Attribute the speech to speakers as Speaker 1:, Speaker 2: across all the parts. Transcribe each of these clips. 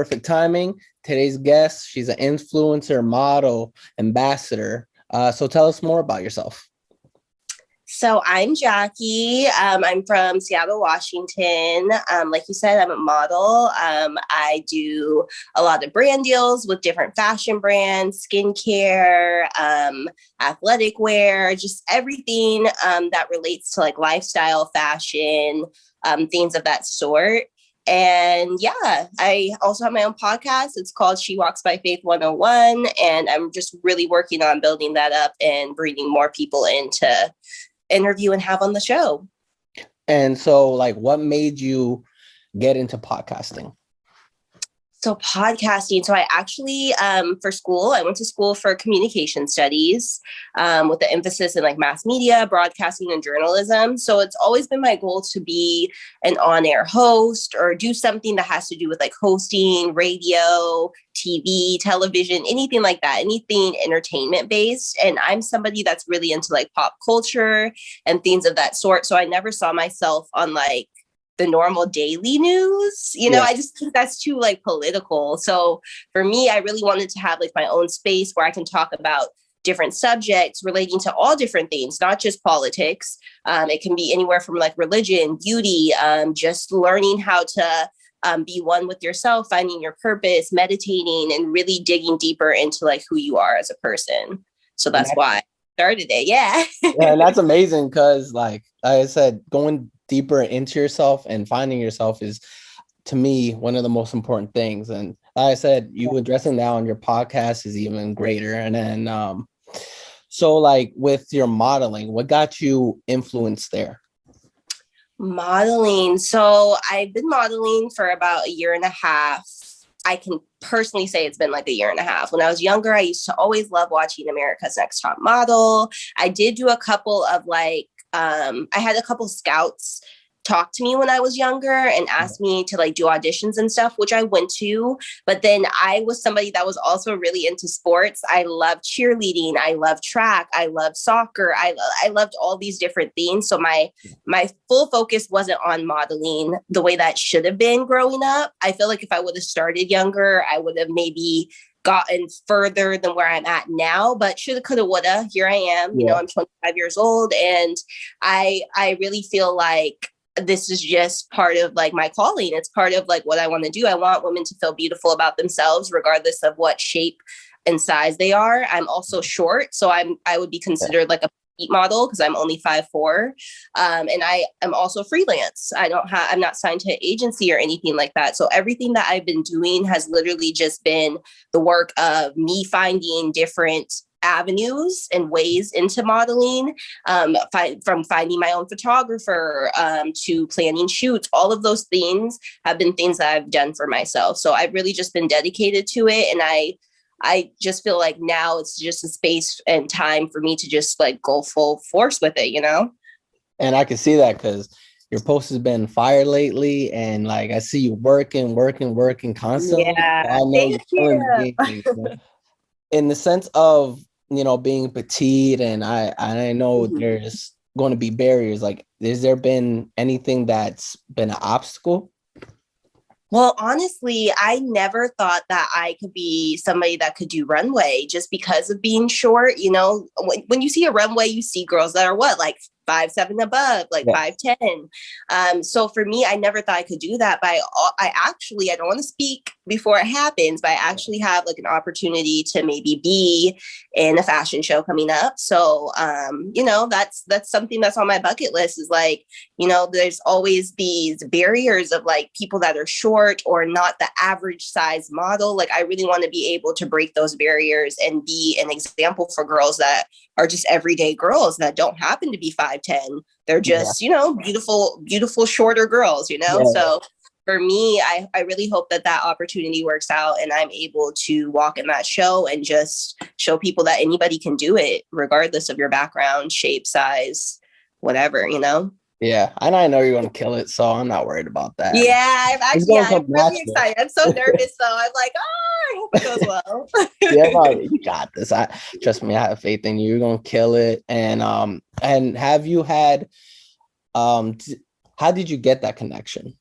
Speaker 1: perfect timing. Today's guest, she's an influencer, model, ambassador. So tell us more about yourself.
Speaker 2: So I'm Jackie. I'm from Seattle, Washington. Like you said, I'm a model. I do a lot of brand deals with different fashion brands, skincare, athletic wear, just everything that relates to like lifestyle, fashion, things of that sort. And yeah, I also have my own podcast. It's called She Walks by Faith 101. And I'm just really working on building that up and bringing more people into interview and have on the show.
Speaker 1: And so, like, what made you get into podcasting?
Speaker 2: So podcasting. So I actually, for school, I went to school for communication studies with the emphasis in like mass media, broadcasting, and journalism. So it's always been my goal to be an on-air host or do something that has to do with like hosting, radio, TV, television, anything like that, anything entertainment based. And I'm somebody that's really into like pop culture and things of that sort. So I never saw myself on like the normal daily news, I just think that's too like political. So for me, I really wanted to have like my own space where I can talk about different subjects relating to all different things, not just politics. It can be anywhere from like religion, beauty, just learning how to be one with yourself, finding your purpose, meditating, and really digging deeper into like who you are as a person. So that's why I started it. Yeah.
Speaker 1: Yeah, and that's amazing because like I said, going deeper into yourself and finding yourself is, to me, one of the most important things. And like I said, you addressing that on your podcast is even greater. And then, so like with your modeling, what got you influenced there?
Speaker 2: Modeling. So I've been modeling for about a year and a half. I can personally say it's been like a year and a half. When I was younger, I used to always love watching America's Next Top Model. I did do a couple of like, I had a couple scouts talk to me when I was younger and asked me to like do auditions and stuff, which I went to. But then I was somebody that was also really into sports. I love cheerleading. I love track. I love soccer. I loved all these different things. So my full focus wasn't on modeling the way that should have been growing up. I feel like if I would have started younger, I would have maybe gotten further than where I'm at now, but shoulda, coulda, woulda. Here I am. I'm 25 years old, and I really feel like this is just part of like my calling. It's part of like what I want to do. I want women to feel beautiful about themselves, regardless of what shape and size they are. I'm also short, so I would be considered like a petite model because I'm only 5'4", and I am also freelance. I'm not signed to an agency or anything like that. So everything that I've been doing has literally just been the work of me finding different avenues and ways into modeling, from finding my own photographer to planning shoots. All of those things have been things that I've done for myself. So I've really just been dedicated to it. And I just feel like now it's just a space and time for me to just like go full force with it,
Speaker 1: And I can see that because your post has been fire lately. And like, I see you working constantly.
Speaker 2: Yeah,
Speaker 1: I know
Speaker 2: thank you.
Speaker 1: In the sense of, being petite, and I know there's going to be barriers. Like, has there been anything that's been an obstacle?
Speaker 2: Well, honestly, I never thought that I could be somebody that could do runway just because of being short. When you see a runway, you see girls that are like 5'7" above, like 5'10". So for me, I never thought I could do that. But I don't want to speak before it happens, but I actually have like an opportunity to maybe be in a fashion show coming up. So, that's something that's on my bucket list is like, there's always these barriers of like people that are short or not the average size model. Like I really want to be able to break those barriers and be an example for girls that are just everyday girls that don't happen to be 5'10". They're just, beautiful, shorter girls, So for me, I really hope that opportunity works out and I'm able to walk in that show and just show people that anybody can do it, regardless of your background, shape, size, whatever,
Speaker 1: Yeah, and I know you're going to kill it, so I'm not worried about that.
Speaker 2: Yeah, I'm really excited. I'm so nervous, though. I'm like, I hope it goes well.
Speaker 1: You got this. Trust me, I have faith in you. You're going to kill it. And have you had, how did you get that connection?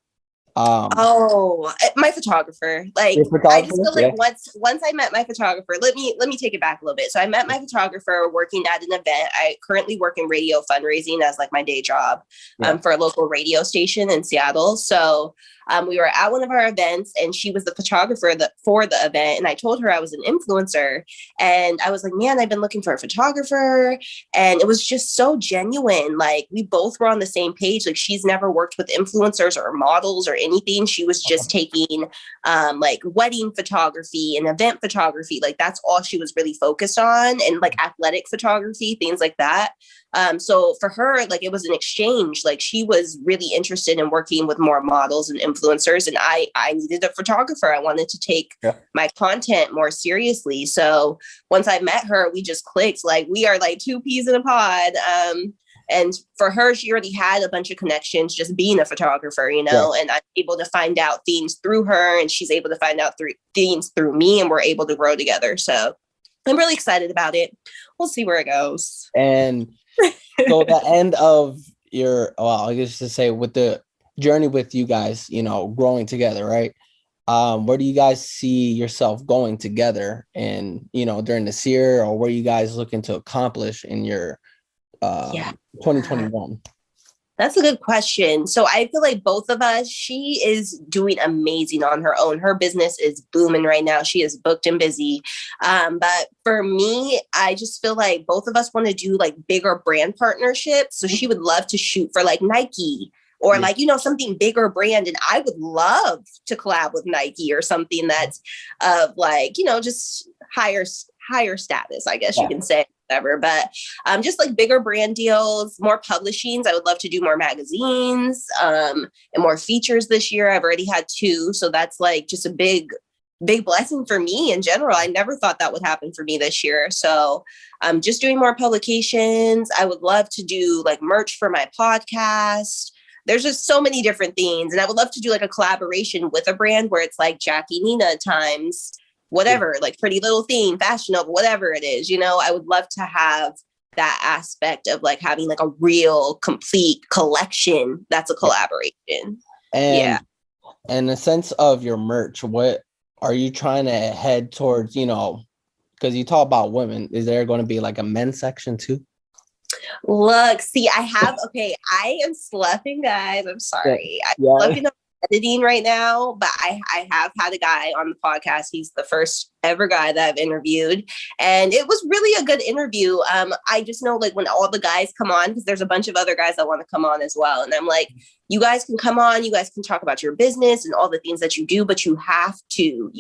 Speaker 2: My photographer. Like,
Speaker 1: Your
Speaker 2: I just
Speaker 1: photographer?
Speaker 2: feel like
Speaker 1: Yeah.
Speaker 2: once I met my photographer, let me take it back a little bit. So I met my photographer working at an event. I currently work in radio fundraising as like my day job,
Speaker 1: Yeah.
Speaker 2: for a local radio station in Seattle. So we were at one of our events, and she was the photographer for the event. And I told her I was an influencer, and I was like, man, I've been looking for a photographer, and it was just so genuine. Like, we both were on the same page. Like, she's never worked with influencers or models or anything. She was just taking like wedding photography and event photography. Like, that's all she was really focused on, and like athletic photography, things like that. So for her, like, it was an exchange. Like, she was really interested in working with more models and influencers, and I needed a photographer. I wanted to take
Speaker 1: Yeah.
Speaker 2: my content more seriously. So once I met her, we just clicked. Like, we are like two peas in a pod. And for her, she already had a bunch of connections just being a photographer,
Speaker 1: Yeah.
Speaker 2: and I'm able to find out things through her, and she's able to find out things through me, and we're able to grow together. So I'm really excited about it. We'll see where it goes.
Speaker 1: And so the end of your, well, I guess to say with the journey with you guys, growing together, right? Where do you guys see yourself going together and, during this year, or what are you guys looking to accomplish in your
Speaker 2: Yeah.
Speaker 1: 2021?
Speaker 2: That's a good question. So I feel like both of us, she is doing amazing on her own. Her business is booming right now. She is booked and busy. But for me, I just feel like both of us want to do like bigger brand partnerships. So she would love to shoot for like Nike or like, something bigger brand. And I would love to collab with Nike or something that's of like, just higher status, I guess you can say. Whatever, but just like bigger brand deals, more publishings. I would love to do more magazines and more features this year. I've already had 2, so that's like just a big blessing for me in general. I never thought that would happen for me this year. So just doing more publications. I would love to do like merch for my podcast. There's just so many different things, and I would love to do like a collaboration with a brand where it's like Jackie Nina times whatever, like Pretty Little Thing, Fashion Nova, whatever it is, I would love to have that aspect of like having like a real complete collection that's a collaboration.
Speaker 1: And in the sense of your merch, what are you trying to head towards, because you talk about women, is there going to be like a men's section too?
Speaker 2: Look, see, I am sloughing, guys. I'm sorry. I'm sloughing editing right now, but I have had a guy on the podcast. He's the first ever guy that I've interviewed, and it was really a good interview. I just know like when all the guys come on, because there's a bunch of other guys that want to come on as well, and I'm like, you guys can come on, you guys can talk about your business and all the things that you do, but you have to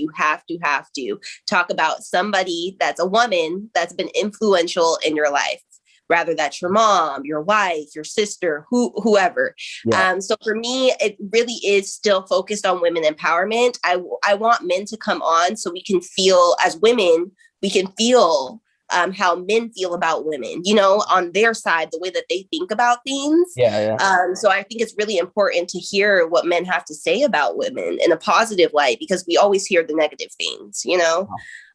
Speaker 2: talk about somebody that's a woman that's been influential in your life. Rather that's your mom, your wife, your sister, whoever.
Speaker 1: Yeah.
Speaker 2: So for me, it really is still focused on women empowerment. I want men to come on so we can feel, as women, we can feel how men feel about women, on their side, the way that they think about things.
Speaker 1: Yeah.
Speaker 2: So I think it's really important to hear what men have to say about women in a positive light, because we always hear the negative things,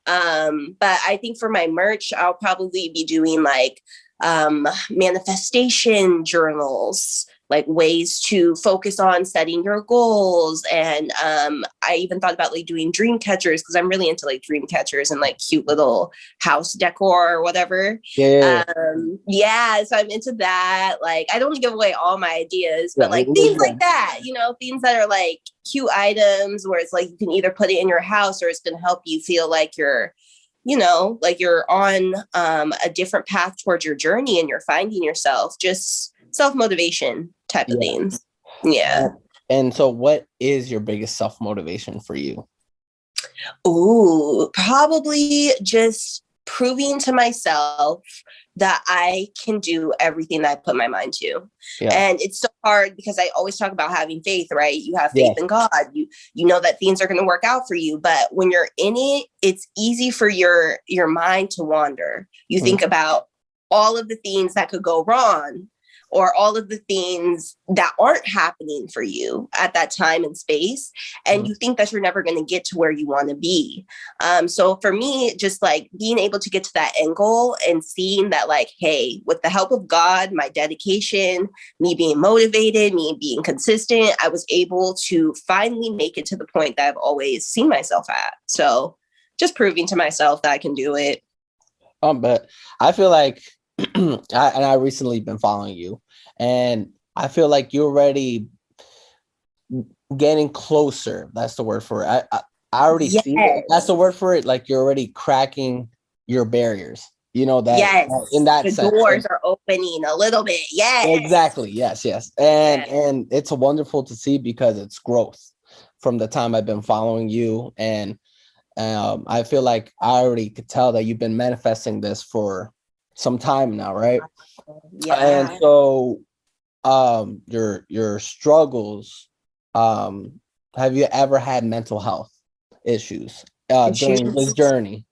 Speaker 2: But I think for my merch, I'll probably be doing like manifestation journals, like ways to focus on setting your goals. And I even thought about like doing dream catchers, because I'm really into like dream catchers and like cute little house decor or whatever. So I'm into that. Like, I don't want to give away all my ideas, but like things like that, things that are like cute items where it's like you can either put it in your house or it's going to help you feel like you're like you're on a different path towards your journey and you're finding yourself, just self-motivation type of things. Yeah.
Speaker 1: And so what is your biggest self-motivation for you?
Speaker 2: Ooh, probably just proving to myself that I can do everything that I put my mind to. Yeah. And it's so hard because I always talk about having faith, right? You have faith in God. You know that things are going to work out for you. But when you're in it, it's easy for your mind to wander. You think about all of the things that could go wrong. or all of the things that aren't happening for you at that time and space. And you think that you're never going to get to where you want to be. So for me, just like being able to get to that end goal and seeing that, like, hey, with the help of God, my dedication, me being motivated, me being consistent, I was able to finally make it to the point that I've always seen myself at. So just proving to myself that I can do it.
Speaker 1: But I feel like I recently been following you, and I feel like you're already getting closer. That's the word for it. I already see it. That's the word for it. Like you're already cracking your barriers. You know that in that
Speaker 2: the
Speaker 1: sense.
Speaker 2: doors are opening a little bit.
Speaker 1: Exactly. Yes. And it's wonderful to see because it's growth from the time I've been following you, and I feel like I already could tell that you've been manifesting this for some time now, right? And so your struggles, have you ever had mental health issues during this journey?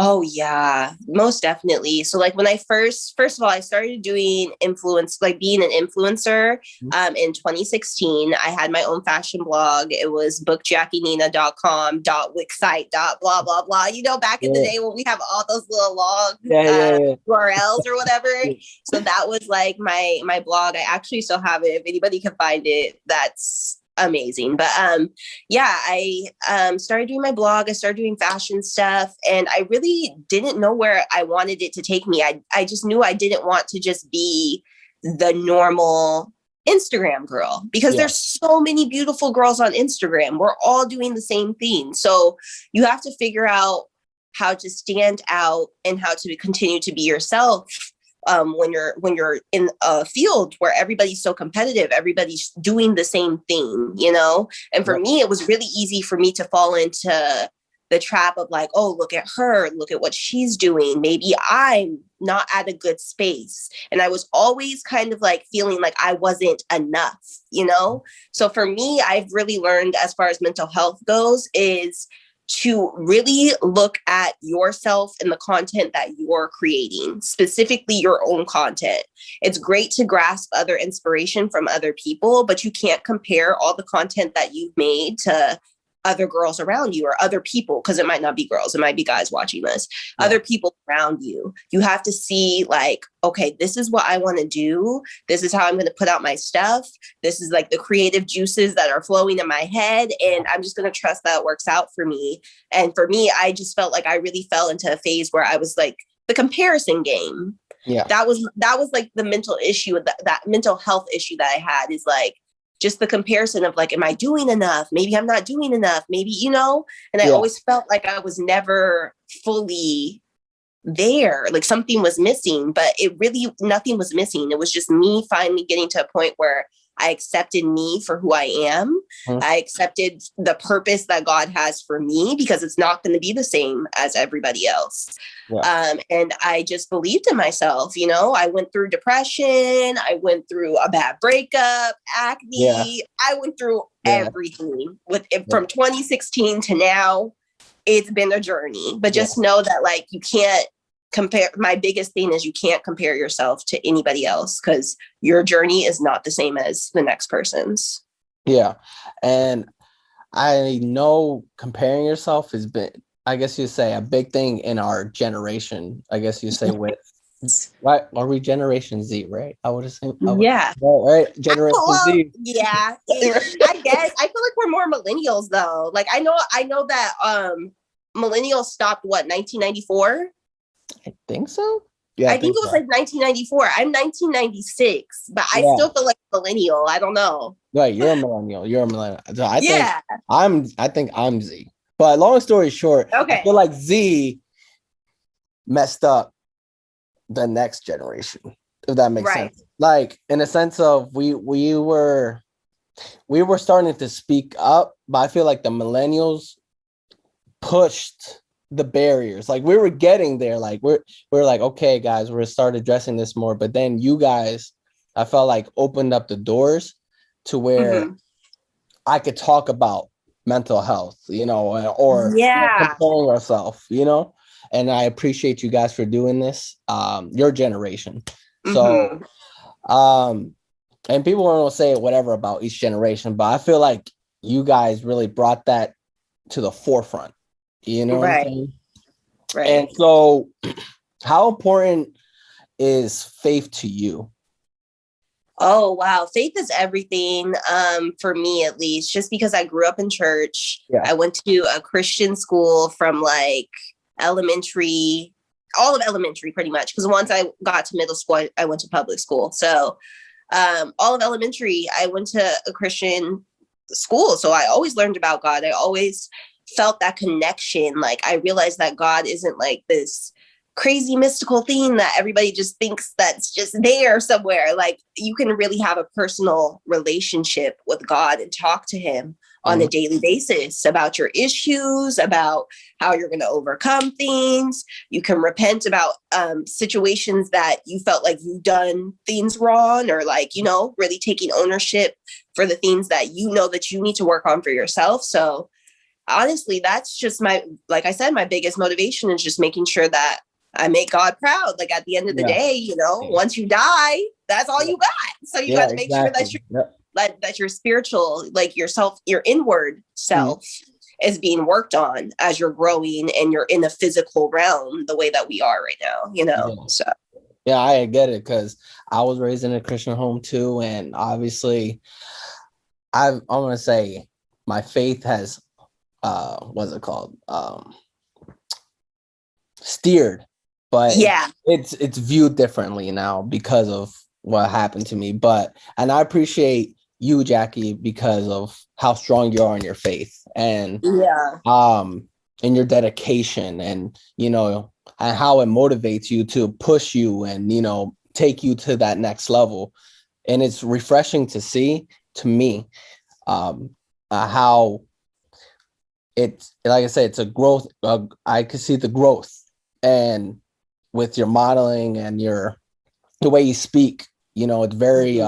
Speaker 2: Oh yeah, most definitely. So like when I first of all, I started doing being an influencer in 2016. I had my own fashion blog. It was bookjackienina.com, .wixsite, blah, blah, blah. You know, back in the day when we have all those little long URLs or whatever. So that was like my blog. I actually still have it. If anybody can find it, that's amazing. But I started doing my blog. I started doing fashion stuff, and I really didn't know where I wanted it to take me. I just knew I didn't want to just be the normal Instagram girl, because there's so many beautiful girls on Instagram. We're all doing the same thing. So you have to figure out how to stand out and how to continue to be yourself. When you're in a field where everybody's so competitive, everybody's doing the same thing, you know? And for me, it was really easy for me to fall into the trap of like, oh, look at her, look at what she's doing. Maybe I'm not at a good space. And I was always kind of like feeling like I wasn't enough, you know? So for me, I've really learned, as far as mental health goes, is to really look at yourself and the content that you're creating, specifically your own content. It's great to grasp other inspiration from other people, but you can't compare all the content that you've made to other girls around you or other people, because it might not be girls, it might be guys watching this, other people around you. You have to see like, okay, this is what I want to do. This is how I'm going to put out my stuff. This is like the creative juices that are flowing in my head. And I'm just going to trust that it works out for me. And for me, I just felt like I really fell into a phase where I was like the comparison game. That was like the mental issue, that mental health issue that I had, is like, just the comparison of like, am I doing enough? Maybe I'm not doing enough. Maybe, you know, and I always felt like I was never fully there. Like something was missing, but nothing was missing. It was just me finally getting to a point where I accepted me for who I am. I accepted the purpose that God has for me, because it's not going to be the same as everybody else. And I just believed in myself. You know, I went through depression. I went through a bad breakup, acne. I went through everything from 2016 to now. It's been a journey, but just know that like you can't compare. My biggest thing is you can't compare yourself to anybody else, because your journey is not the same as the next person's.
Speaker 1: And I know comparing yourself has been, I guess you say, a big thing in our generation. I guess you say with right, are we Generation Z, right? I would assume. Right, Generation Z.
Speaker 2: Yeah, I guess. I feel like we're more millennials though. Like I know that millennials stopped 1994.
Speaker 1: I think so.
Speaker 2: I think it was like 1994. I'm 1996, but I still feel like millennial. I don't know.
Speaker 1: Right, you're a millennial. So I think I'm Z. But long story short, I feel like Z messed up the next generation, if that makes sense. Like in a sense of we were starting to speak up, but I feel like the millennials pushed the barriers. Like we were getting there. Like we're like, okay, guys, we're start addressing this more. But then you guys, I felt like opened up the doors to where I could talk about mental health, you know, or comparing ourselves, you know. And I appreciate you guys for doing this. Your generation. So And people will say whatever about each generation, but I feel like you guys really brought that to the forefront. You know what I'm
Speaker 2: Right.
Speaker 1: saying?
Speaker 2: Right.
Speaker 1: And so, how important is faith to you?
Speaker 2: Oh, wow. Faith is everything, for me, at least, just because I grew up in church.
Speaker 1: Yeah.
Speaker 2: I went to a Christian school from like elementary, all of elementary, pretty much. Because once I got to middle school, I went to public school. So all of elementary, I went to a Christian school. So I always learned about God. I always felt that connection. Like I realized that God isn't like this crazy mystical thing that everybody just thinks that's just there somewhere. Like you can really have a personal relationship with God and talk to him on a daily basis about your issues, about how you're going to overcome things. You can repent about situations that you felt like you've done things wrong, or like, you know, really taking ownership for the things that you know that you need to work on for yourself. So honestly, that's just like I said, my biggest motivation is just making sure that I make God proud. Like at the end of the day, you know, once you die, that's all you got. So you got to make sure that that your spiritual, like yourself, your inward self is being worked on as you're growing and you're in the physical realm the way that we are right now, you know? So
Speaker 1: yeah, I get it, because I was raised in a Christian home too. And obviously I'm going to say my faith has, what's it called? Steered, but
Speaker 2: yeah,
Speaker 1: it's viewed differently now because of what happened to me. And I appreciate you, Jackie, because of how strong you are in your faith and and your dedication, and you know, and how it motivates you to push you and, you know, take you to that next level. And it's refreshing to see, to me, how it's, like I said, it's a growth. I could see the growth, and with your modeling and the way you speak, you know, it's very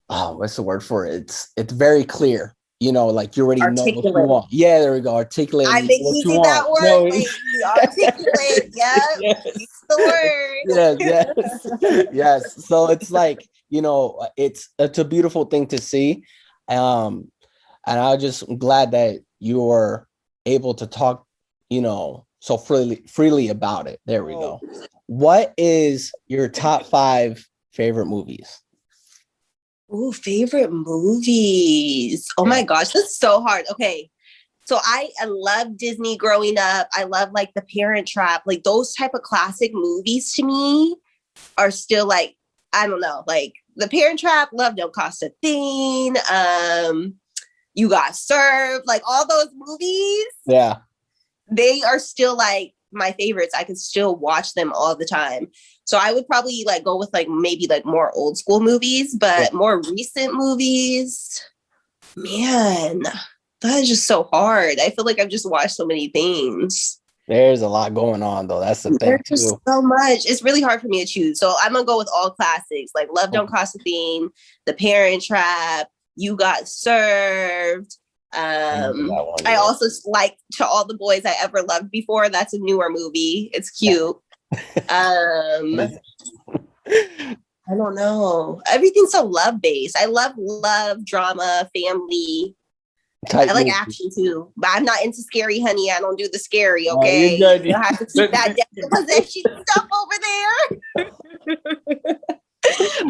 Speaker 1: what's the word for it? It's very clear. You know, like you already know what you want. Yeah, there we go. Articulate.
Speaker 2: I've been using that word lately. Articulate. Yeah,
Speaker 1: yes.
Speaker 2: the word.
Speaker 1: Yes. So it's like, you know, it's a beautiful thing to see. And I'm just glad that you're able to talk, you know, so freely about it. There we go. What is your top 5 favorite movies?
Speaker 2: Oh, favorite movies. Oh my gosh, that's so hard. Okay. So I love Disney growing up. I love like The Parent Trap. Like those type of classic movies to me are still like, I don't know, like The Parent Trap, Love Don't Cost a Thing. You Got Served, like all those movies.
Speaker 1: Yeah.
Speaker 2: They are still like my favorites. I could still watch them all the time. So I would probably like go with like maybe like more old school movies, but more recent movies, man, that is just so hard. I feel like I've just watched so many things.
Speaker 1: There's a lot going on though. That's the thing
Speaker 2: There's
Speaker 1: too.
Speaker 2: so much. It's really hard for me to choose. So I'm gonna go with all classics, like Love Don't Cost a Thing, The Parent Trap, You Got Served. I also like To All the Boys I Ever Loved Before. That's a newer movie. It's cute. I don't know. Everything's so love based. I love drama, family. I like action too, but I'm not into scary, honey. I don't do the scary. Okay, you have to keep that possession stuff over there.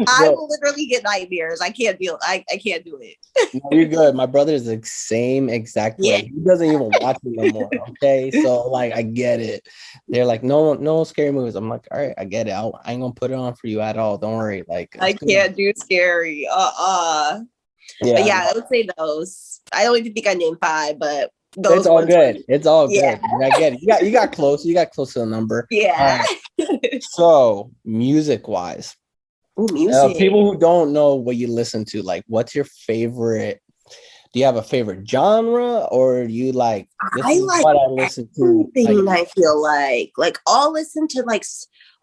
Speaker 2: I will literally get nightmares. I can't deal. I can't do it.
Speaker 1: No, you're good. My brother is the same exact way. He doesn't even watch it no more. Okay, so like I get it. They're like, no scary movies. I'm like, all right, I get it. I ain't gonna put it on for you at all. Don't worry. Like
Speaker 2: I can't do scary. Yeah. But yeah, I would say those. I don't even think I named 5, but those.
Speaker 1: It's all good. It's all good. I get it. You got close. You got close to the number.
Speaker 2: Yeah.
Speaker 1: So music wise.
Speaker 2: Ooh, music.
Speaker 1: People who don't know what you listen to, like, what's your favorite? Do you have a favorite genre, or do you like?
Speaker 2: I like what I listen to. I feel like I'll listen to like.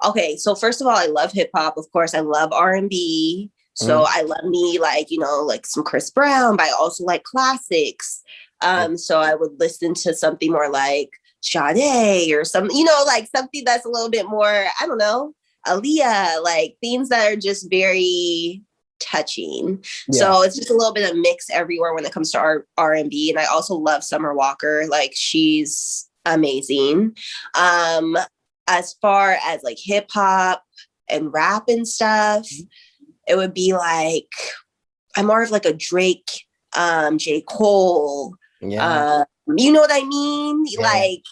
Speaker 2: Okay, so first of all, I love hip hop. Of course, I love R&B. So I love me like, you know, like some Chris Brown, but I also like classics. So I would listen to something more like Sade or something, you know, like something that's a little bit more, I don't know. Aaliyah, like things that are just very touching.
Speaker 1: Yeah.
Speaker 2: So it's just a little bit of mix everywhere when it comes to R&B. And I also love Summer Walker. Like she's amazing. As far as like hip hop and rap and stuff, it would be like, I'm more of like a Drake, J. Cole.
Speaker 1: Yeah.
Speaker 2: You know what I mean?
Speaker 1: Yeah.
Speaker 2: Like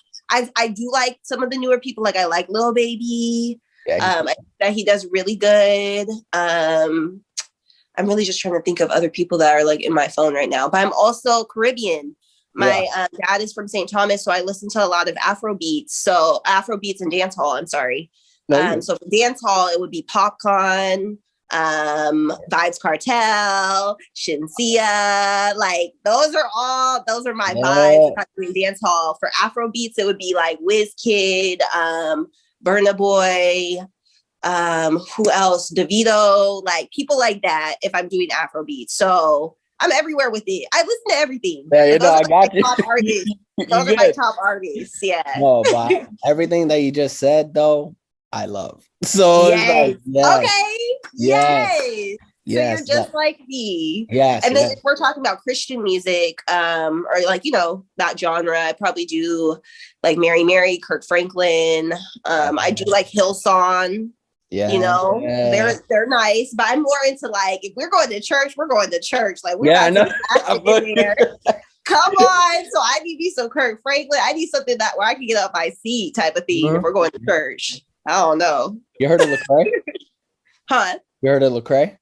Speaker 2: I do like some of the newer people. Like I like Lil Baby.
Speaker 1: Yeah,
Speaker 2: I think that he does really good. I'm really just trying to think of other people that are like in my phone right now. But I'm also Caribbean. My dad is from St. Thomas, so I listen to a lot of Afro beats. So Afro beats and dance hall. I'm sorry. So for dance hall, it would be Popcorn, Vibes Cartel, Shinsia. Like those are my vibes. If I'm doing dance hall. For Afro beats, it would be like Wizkid, Burna Boy. Who else? Davido, like people like that. If I'm doing Afro beats, so I'm everywhere with it. I listen to everything.
Speaker 1: Yeah, you know, I got you.
Speaker 2: Top artists. Those are my top artists. Yeah.
Speaker 1: No, but everything that you just said, though, I love. So
Speaker 2: yes.
Speaker 1: It's like, yes.
Speaker 2: Okay. Yes.
Speaker 1: Yes.
Speaker 2: So you're just like me.
Speaker 1: Yes.
Speaker 2: And then if we're talking about Christian music, or like, you know, that genre, I probably do like Mary Mary, Kirk Franklin. I do like Hillsong.
Speaker 1: Yeah,
Speaker 2: you know, they're nice, but I'm more into like, if we're going to church, we're going to church. Like we're not in there. Come on. So I need me some Kirk Franklin. I need something that where I can get up my seat type of thing if we're going to church. I don't know.
Speaker 1: You heard of Lecrae?
Speaker 2: Huh?
Speaker 1: You heard of Lecrae?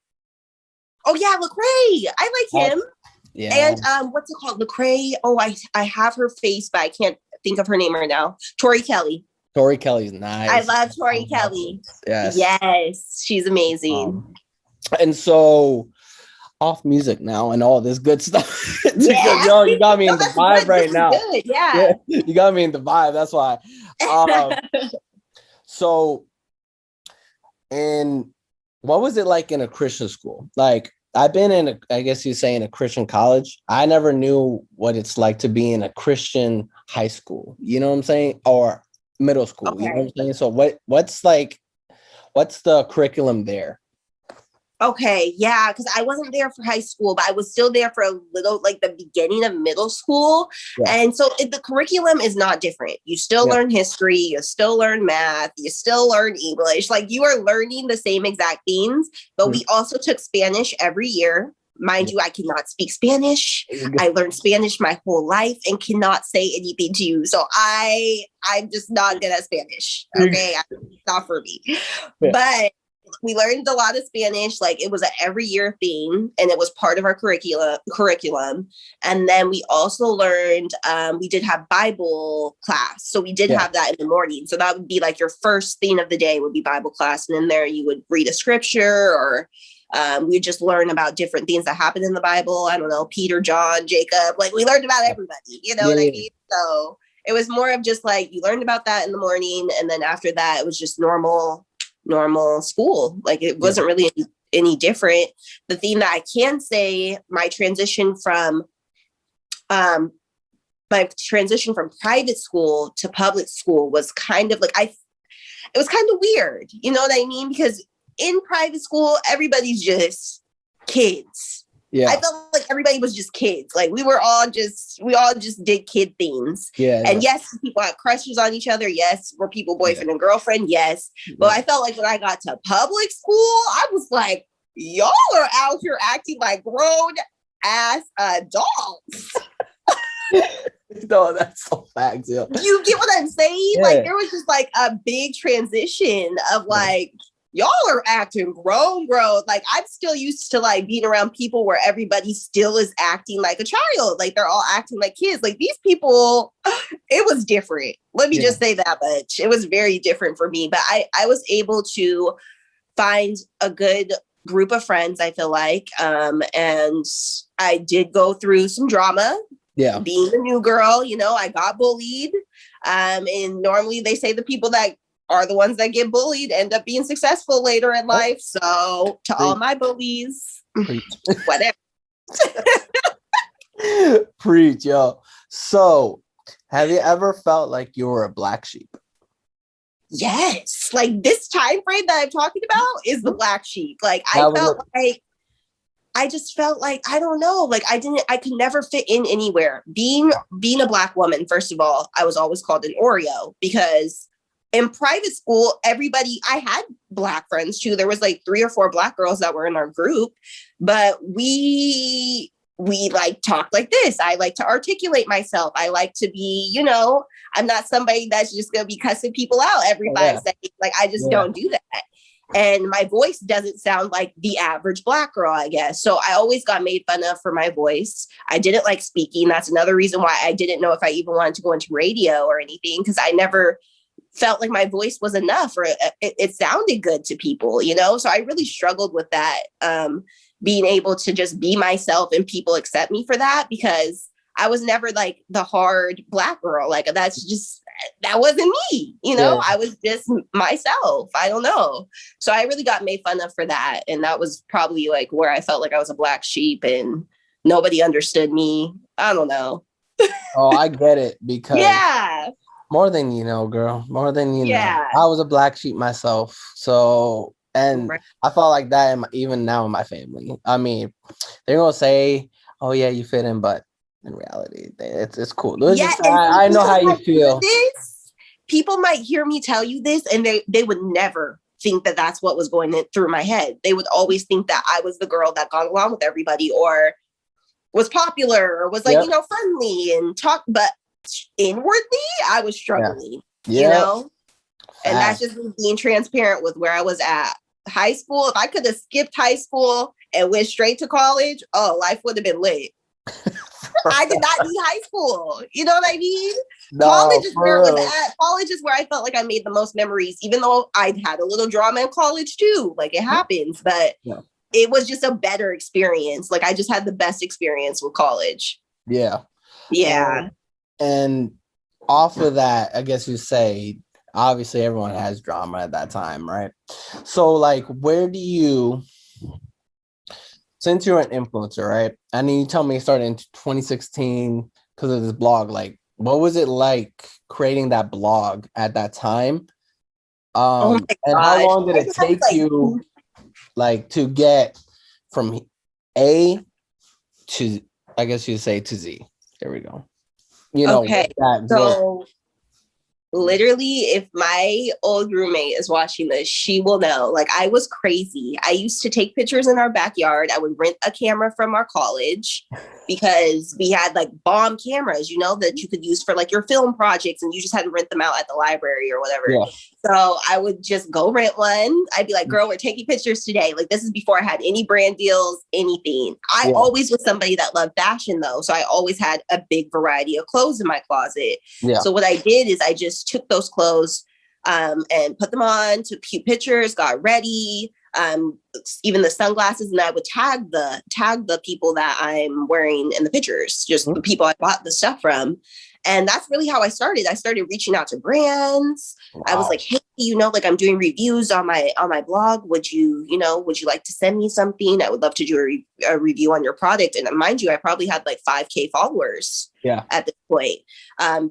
Speaker 2: Oh yeah, Lecrae. I like him.
Speaker 1: Yeah.
Speaker 2: And what's it called? Lecrae. Oh, I have her face, but I can't think of her name right now. Tori Kelly.
Speaker 1: Tori Kelly's nice.
Speaker 2: I love Tori Kelly.
Speaker 1: Yes.
Speaker 2: Yes, she's amazing.
Speaker 1: And so off music now and all this good stuff. Yo, you got me in the vibe right now.
Speaker 2: Good. Yeah.
Speaker 1: You got me in the vibe. That's why. So, and what was it like in a Christian school? Like I've been in I guess you say in a Christian college. I never knew what it's like to be in a Christian high school. You know what I'm saying? Or middle school. Okay. You know what I'm saying? So what's the curriculum there?
Speaker 2: Okay, yeah, because I wasn't there for high school, but I was still there for a little, like the beginning of middle school. Yeah. And so the curriculum is not different. You still learn history, you still learn math, you still learn English. Like you are learning the same exact things, but we also took Spanish every year. Mind you, I cannot speak Spanish. I learned Spanish my whole life and cannot say anything to you. So I'm just not good at Spanish. Okay, it's not for me. Yeah. But we learned a lot of Spanish. Like it was an every year thing, and it was part of our curriculum. And then we also learned, we did have Bible class. So we did have that in the morning. So that would be like your first thing of the day would be Bible class. And in there you would read a scripture or we just learn about different things that happen in the Bible. I don't know, Peter, John, Jacob, like we learned about everybody, you know what I mean? So it was more of just like, you learned about that in the morning. And then after that, it was just normal school. Like it wasn't really any different. The thing that I can say, my transition from private school to public school was kind of like, it was kind of weird. You know what I mean? Because in private school, everybody's just kids. Yeah. I felt like everybody was just kids. Like we all just did kid things. Yeah. And yes, people had crushes on each other. Yes. Were people boyfriend and girlfriend? Yes. But I felt like when I got to public school, I was like, y'all are out here acting like grown ass adults.
Speaker 1: No, that's so facts. Yeah.
Speaker 2: You get what I'm saying? Yeah. Like there was just like a big transition of like, y'all are acting grown. Like I'm still used to like being around people where everybody still is acting like a child. Like they're all acting like kids. Like these people, it was different. Let me just say that much. It was very different for me, but I was able to find a good group of friends, I feel like. And I did go through some drama. Yeah. Being a new girl, you know, I got bullied. And normally they say the people that are the ones that get bullied end up being successful later in life. So to all my bullies, whatever.
Speaker 1: Preach, yo. So have you ever felt like you were a black sheep?
Speaker 2: yes, like this time frame that I'm talking about is the black sheep. Like I just felt like, I don't know, like I could never fit in anywhere. Being a black woman, first of all, I was always called an Oreo because in private school, I had black friends too. There was like 3 or 4 black girls that were in our group, but we like talk like this. I like to articulate myself. I like to be, I'm not somebody that's just going to be cussing people out every 5 seconds. Like, I just don't do that. And my voice doesn't sound like the average black girl, I guess. So I always got made fun of for my voice. I didn't like speaking. That's another reason why I didn't know if I even wanted to go into radio or anything, because I never felt like my voice was enough or it sounded good to people, So I really struggled with that, being able to just be myself and people accept me for that, because I was never like the hard black girl. Like that wasn't me, I was just myself. I don't know. So I really got made fun of for that. And that was probably like where I felt like I was a black sheep and nobody understood me. I don't know.
Speaker 1: Oh, I get it, because
Speaker 2: yeah.
Speaker 1: more than you know, girl, more than you know.
Speaker 2: Yeah.
Speaker 1: I was a black sheep myself. So, and
Speaker 2: Right.
Speaker 1: I felt like that even now in my family. I mean, they're going to say, oh yeah, you fit in, but in reality, it's cool. I know how you feel.
Speaker 2: People might hear me tell you this and they would never think that that's what was going through my head. They would always think that I was the girl that got along with everybody or was popular or was like, friendly and talk, but inwardly I was struggling, and that's just me being transparent with where I was at. High school, if I could have skipped high school and went straight to college, life would have been lit. I did not need high school. You know what I mean?
Speaker 1: No,
Speaker 2: college is where it was at. College is where I felt like I made the most memories, even though I'd had a little drama in college too. Like it happens, but it was just a better experience. Like I just had the best experience with college.
Speaker 1: Yeah.
Speaker 2: Yeah.
Speaker 1: And off of that, I guess you say, obviously everyone has drama at that time, right? So like, where do you, since you're an influencer, right? I mean, you tell me you started in 2016 because of this blog. Like, what was it like creating that blog at that time? And how long did it take you, like, to get from A to, I guess you'd say, to Z? There we go.
Speaker 2: Okay. So literally, if my old roommate is watching this, she will know, like, I was crazy. I used to take pictures in our backyard. I would rent a camera from our college because we had like bomb cameras, that you could use for like your film projects and you just had to rent them out at the library or whatever. Yeah. So I would just go rent one. I'd be like, girl, we're taking pictures today. Like, this is before I had any brand deals, anything. I always was somebody that loved fashion though. So I always had a big variety of clothes in my closet. Yeah. So what I did is I just took those clothes and put them on, took cute pictures, got ready, even the sunglasses, and I would tag the people that I'm wearing in the pictures, just the people I bought the stuff from. And that's really how I started. I started reaching out to brands. Wow. I was like, hey, like I'm doing reviews on my blog. Would you like to send me something? I would love to do a review on your product. And mind you, I probably had like 5K followers at this point.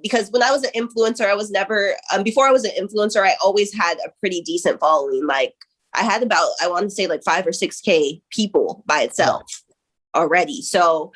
Speaker 2: Because when I was an influencer, I was never, before I was an influencer, I always had a pretty decent following. Like I had about, I want to say like 5 or 6K people by itself. Already. So,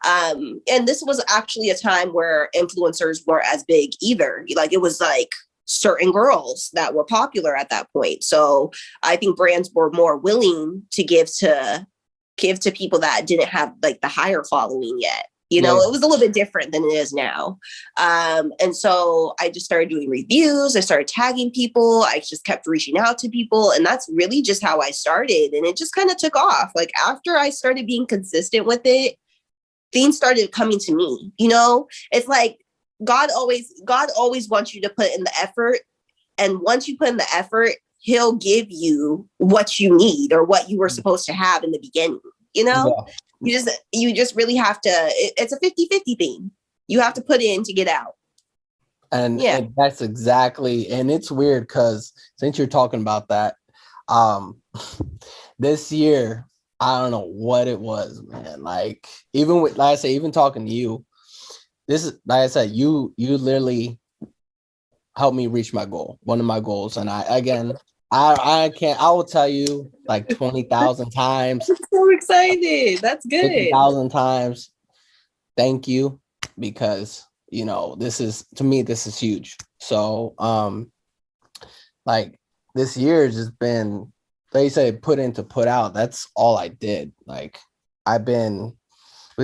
Speaker 2: and this was actually a time where influencers weren't as big either. Like it was like certain girls that were popular at that point. So I think brands were more willing to give to people that didn't have like the higher following yet. It was a little bit different than it is now. And so I just started doing reviews. I started tagging people. I just kept reaching out to people. And that's really just how I started. And it just kind of took off. Like after I started being consistent with it, things started coming to me. It's like God always wants you to put in the effort. And once you put in the effort, he'll give you what you need or what you were supposed to have in the beginning, Yeah. You just really have to, it's a 50-50 thing. You have to put in to get out.
Speaker 1: And that's exactly, and it's weird because since you're talking about that, this year, I don't know what it was, man. Like even with, like I say, even talking to you, this is, like I said, you literally helped me reach my goal, one of my goals. And I can't, I will tell you like 20,000 times,
Speaker 2: I'm so excited. That's good.
Speaker 1: 50,000 times. Thank you, because, you know, to me, this is huge. So, like this year has just been, they say put in to put out. That's all I did. Like we'll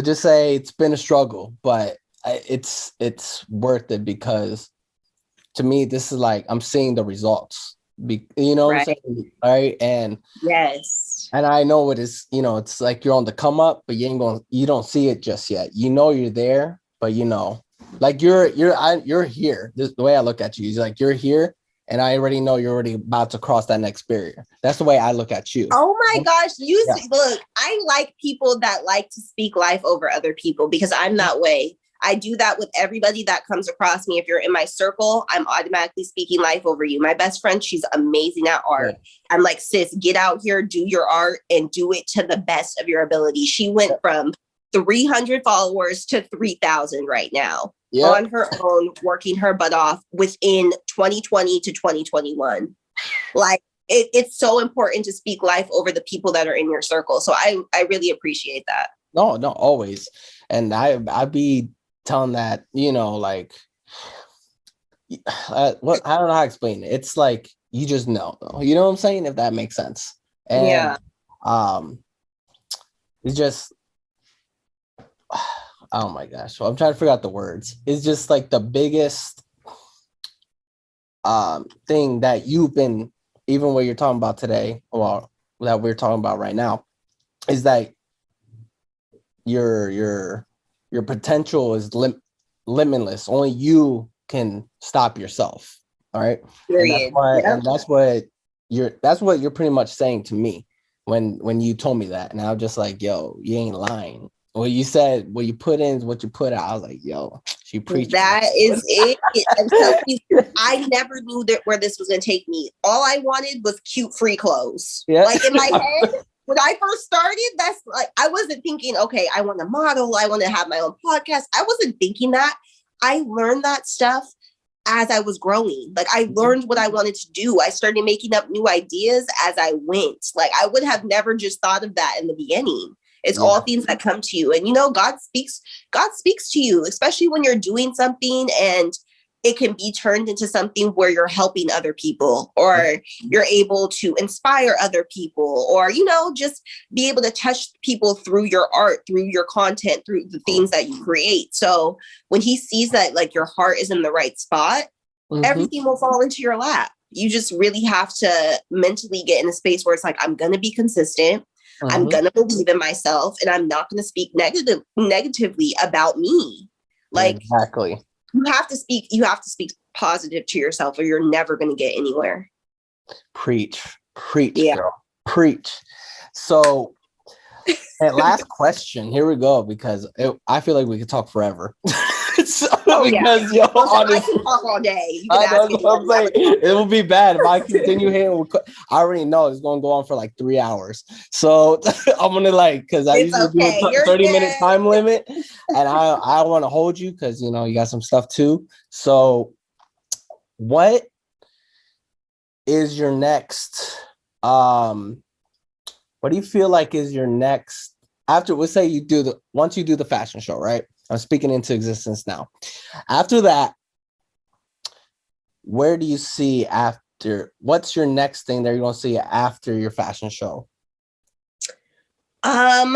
Speaker 1: just say it's been a struggle, but it's worth it, because to me, this is like, I'm seeing the results. You know what I'm saying? All right. And
Speaker 2: yes.
Speaker 1: And I know it is, you know, it's like you're on the come up, but you don't see it just yet. You know you're there, but you know, like you're here. The way I look at you is like you're here, and I already know you're already about to cross that next barrier. That's the way I look at you.
Speaker 2: Oh my gosh, look, I like people that like to speak life over other people, because I'm that way. I do that with everybody that comes across me. If you're in my circle, I'm automatically speaking life over you. My best friend, she's amazing at art. Yeah. I'm like, sis, get out here, do your art, and do it to the best of your ability. She went from 300 followers to 3,000 right now on her own, working her butt off within 2020 to 2021. Like, it's so important to speak life over the people that are in your circle. So I really appreciate that.
Speaker 1: No, always. And I'd be telling that, you know, like, I don't know how to explain it. It's like, you just know, you know what I'm saying? If that makes sense. And it's just, oh my gosh. Well, I'm trying to figure out the words. It's just like the biggest thing that you've been, even what you're talking about today, well, that we're talking about right now, is that your potential is limitless. Only you can stop yourself. All right.
Speaker 2: Period.
Speaker 1: And that's what you're pretty much saying to me when you told me that. And I was just like, yo, you ain't lying. What you said, what you put in is what you put out. I was like, yo, she preached.
Speaker 2: That is it. I'm telling you, I never knew where this was going to take me. All I wanted was cute free clothes. Yeah. Like in my head, when I first started, that's like, I wasn't thinking, okay, I want to model. I want to have my own podcast. I wasn't thinking that. I learned that stuff as I was growing. Like, I learned what I wanted to do. I started making up new ideas as I went. Like, I would have never just thought of that in the beginning. It's all things that come to you. And, you know, God speaks to you, especially when you're doing something and it can be turned into something where you're helping other people, or you're able to inspire other people, or, you know, just be able to touch people through your art, through your content, through the things that you create. So when he sees that, like, your heart is in the right spot, everything will fall into your lap. You just really have to mentally get in a space where it's like, I'm going to be consistent. I'm going to believe in myself, and I'm not going to speak negatively about me. Like,
Speaker 1: exactly.
Speaker 2: You have to speak positive to yourself, or you're never going to get anywhere.
Speaker 1: Preach, girl. Preach. So, and last question, here we go, because I feel like we could talk forever. Honestly,
Speaker 2: I can talk all day.
Speaker 1: It will be bad if I continue here. I already know it's going to go on for like 3 hours. So I'm going to because I usually do a 30-minute time limit, and I want to hold you because, you know, you got some stuff too. So what is your next, what do you feel like is your next, after, let's say once you do the fashion show, right? I'm speaking into existence now. After that, where do you see after? What's your next thing that you're going to see after your fashion show?
Speaker 2: As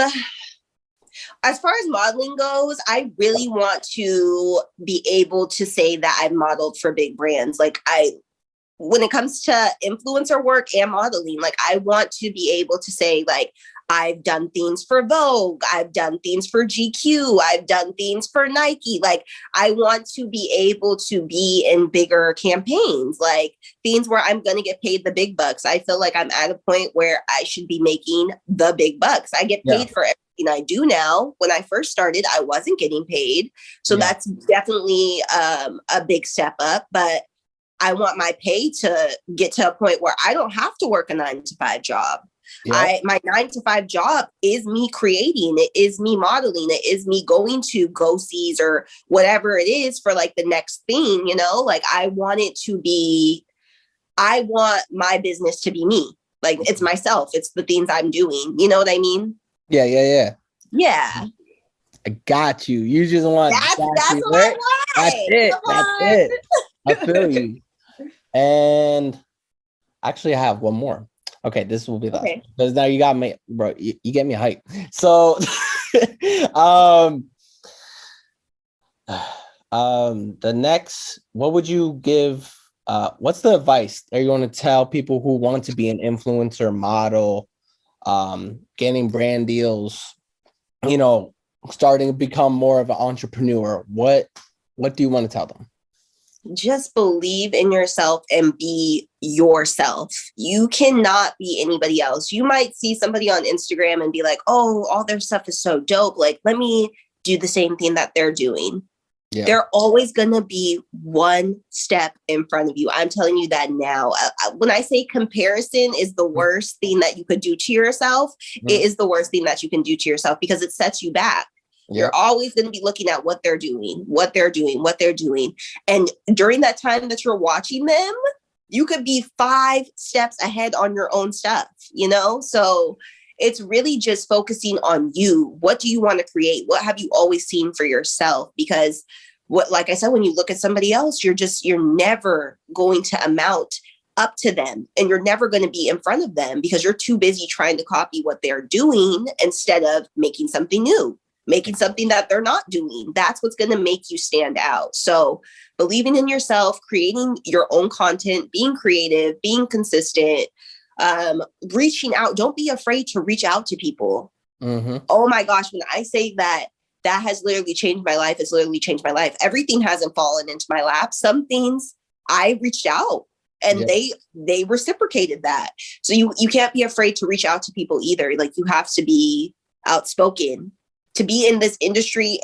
Speaker 2: far as modeling goes, I really want to be able to say that I've modeled for big brands. Like, when it comes to influencer work and modeling, like, I want to be able to say, like, I've done things for Vogue, I've done things for GQ, I've done things for Nike. Like, I want to be able to be in bigger campaigns, like things where I'm going to get paid the big bucks. I feel like I'm at a point where I should be making the big bucks. I get paid for everything I do now. When I first started, I wasn't getting paid. So that's definitely a big step up. But I want my pay to get to a point where I don't have to work a 9-to-5 job.
Speaker 1: Yeah.
Speaker 2: My 9 to 5 job is me creating, it is me modeling, it is me going to go sees or whatever it is for like the next thing, you know, like I want my business to be me. Like it's myself, it's the things I'm doing. You know what I mean?
Speaker 1: Yeah. Yeah. Yeah.
Speaker 2: Yeah.
Speaker 1: I got you. You just want
Speaker 2: That's
Speaker 1: Jackie
Speaker 2: what I
Speaker 1: lit. That's
Speaker 2: want.
Speaker 1: it.
Speaker 2: Come
Speaker 1: That's
Speaker 2: on.
Speaker 1: it. I feel you. And actually, I have one more. Okay, this will be the last
Speaker 2: Okay.
Speaker 1: because now you got me, bro. You get me hype. So, um, the next, what would you give? What's the advice are you going to tell people who want to be an influencer, model, getting brand deals? You know, starting to become more of an entrepreneur. What do you want to tell them?
Speaker 2: Just believe in yourself and be yourself. You cannot be anybody else. You might see somebody on Instagram and be like, oh, all their stuff is so dope. Like, let me do the same thing that they're doing. Yeah. They're always going to be one step in front of you. I'm telling you that now. When I say comparison is the worst thing that you could do to yourself, it is the worst thing that you can do to yourself because it sets you back. Yep. You're always going to be looking at what they're doing. And during that time that you're watching them, you could be 5 steps ahead on your own stuff, you know? So it's really just focusing on you. What do you want to create? What have you always seen for yourself? Because like I said, when you look at somebody else, you're never going to amount up to them and you're never going to be in front of them because you're too busy trying to copy what they're doing instead of making something new. Making something that they're not doing. That's what's going to make you stand out. So believing in yourself, creating your own content, being creative, being consistent, reaching out. Don't be afraid to reach out to people. Mm-hmm. Oh my gosh. When I say that has literally changed my life, it's literally changed my life. Everything hasn't fallen into my lap. Some things I reached out and they reciprocated that. So you can't be afraid to reach out to people either. Like you have to be outspoken. To be in this industry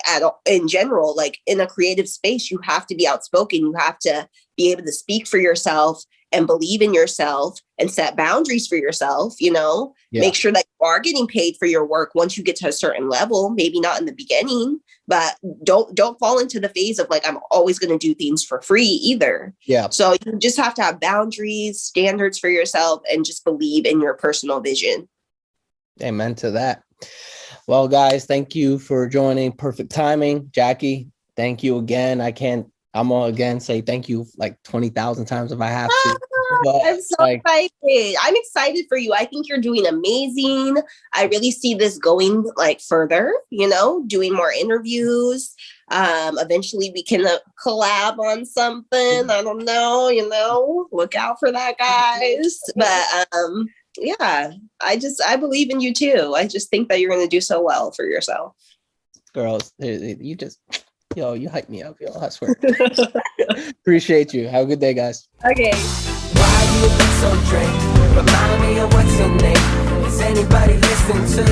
Speaker 2: in general, like in a creative space, you have to be outspoken. You have to be able to speak for yourself and believe in yourself and set boundaries for yourself, you know, make sure that you are getting paid for your work once you get to a certain level, maybe not in the beginning, but don't fall into the phase of like, I'm always going to do things for free either. Yeah. So you just have to have boundaries, standards for yourself, and just believe in your personal vision.
Speaker 1: Amen to that. Well, guys, thank you for joining. Perfect timing. Jackie, thank you again. I'm gonna again say thank you like 20,000 times if I have to. But,
Speaker 2: I'm so excited. I'm excited for you. I think you're doing amazing. I really see this going like further, you know, doing more interviews. Eventually we can collab on something. I don't know, you know, look out for that, guys. But yeah, I believe in you too. I just think that you're going to do so well for yourself.
Speaker 1: Girls, you hype me up, yo. I swear. Appreciate you. Have a good day, guys.
Speaker 2: Okay.
Speaker 3: Why you look so drained? Remind me of what's your name? Is anybody listening to